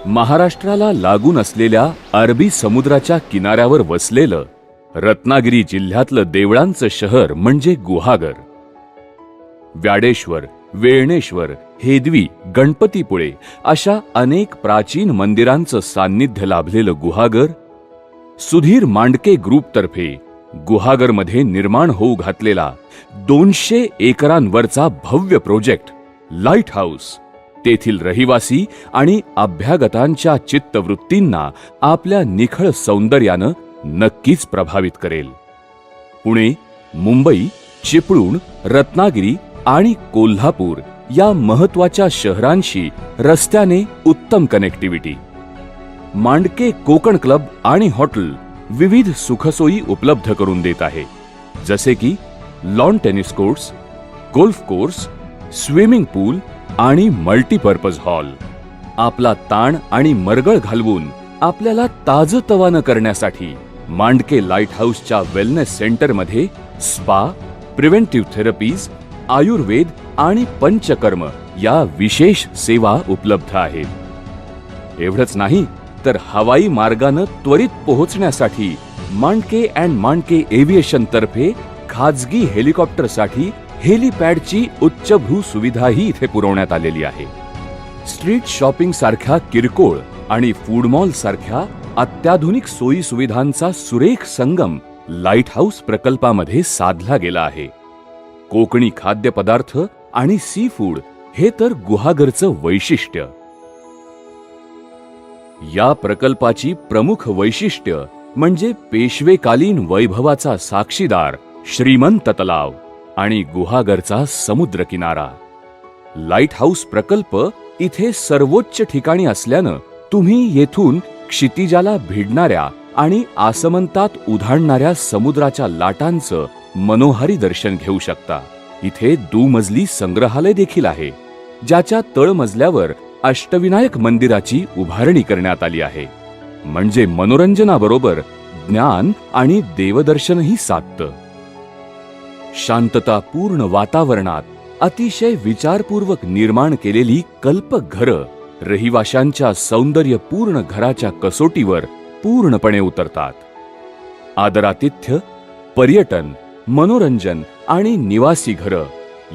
महाराष्ट्राला लागून असलेल्या अरबी समुद्राच्या किनाऱ्यावर वसलेलं रत्नागिरी जिल्ह्यातलं देवळांचं शहर म्हणजे गुहागर. व्याडेश्वर, वेळणेश्वर, हेदवी, गणपतीपुळे अशा अनेक प्राचीन मंदिरांचं सान्निध्य लाभलेलं गुहागर सुधीर मांडके ग्रुपतर्फे गुहागरमध्ये निर्माण होऊ घातलेला 200 एकरांवरचा भव्य प्रोजेक्ट लाईट हाऊस तेथील रहिवासी आणि अभ्यागतांच्या चित्तवृत्तींना आपल्या निखळ सौंदर्यानं नक्कीच प्रभावित करेल. पुणे, मुंबई, चिपळूण, रत्नागिरी आणि कोल्हापूर या महत्त्वाच्या शहरांशी रस्त्याने उत्तम कनेक्टिव्हिटी. मांडके कोकण क्लब आणि हॉटेल विविध सुखसोयी उपलब्ध करून देत आहे, जसे की lawn tennis courts, golf course, swimming pool आणि मल्टीपर्पज हॉल. आपला ताण आणि मरगळ घालवून आपल्याला ताजतवानं करण्यासाठी मांडके लाईट हाऊसच्या वेलनेस सेंटरमध्ये स्पा, प्रिव्हेंटिव्ह थेरपीज, आयुर्वेद आणि पंचकर्म या विशेष सेवा उपलब्ध आहेत. एवढंच नाही तर हवाई मार्गानं त्वरित पोहोचण्यासाठी मांडके अँड मांडके एव्हिएशन तर्फे खाजगी हेलिकॉप्टरसाठी हेलिपॅडची उच्चभ्रू सुविधाही इथे पुरवण्यात आलेली आहे. स्ट्रीट शॉपिंग सारख्या किरकोळ आणि फूड मॉल सारख्या अत्याधुनिक सोयी सुविधांचा सुरेख संगम लाईट हाऊस प्रकल्पामध्ये साधला गेला आहे. कोकणी खाद्यपदार्थ आणि सी फूड हे तर गुहागरचं वैशिष्ट्य. या प्रकल्पाची प्रमुख वैशिष्ट्य म्हणजे पेशवेकालीन वैभवाचा साक्षीदार श्रीमंत तलाव आणि गुहागरचा समुद्र किनारा. लाईट हाऊस प्रकल्प इथे सर्वोच्च ठिकाणी असल्यानं तुम्ही येथून क्षितिजाला भिडणाऱ्या आणि आसमंतात उधाणणाऱ्या समुद्राच्या लाटांचं मनोहारी दर्शन घेऊ शकता. इथे दुमजली संग्रहालय देखील आहे, ज्याच्या तळमजल्यावर अष्टविनायक मंदिराची उभारणी करण्यात आली आहे. म्हणजे मनोरंजनाबरोबर ज्ञान आणि देवदर्शनही साधतं. शांततापूर्ण वातावरणात अतिशय विचारपूर्वक निर्माण केलेली कल्पक घरं रहिवाशांच्या सौंदर्यपूर्ण घराच्या कसोटीवर पूर्णपणे उतरतात. आदरातिथ्य, पर्यटन, मनोरंजन आणि निवासी घरं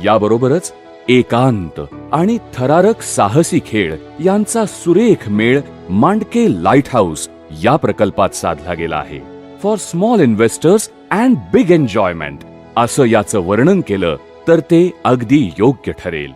याबरोबरच एकांत आणि थरारक साहसी खेळ यांचा सुरेख मेळ मांडके लाईट हाऊस या प्रकल्पात साधला गेला आहे. For small investors and big enjoyment असं याचं वर्णन केलं तर ते अगदी योग्य ठरेल.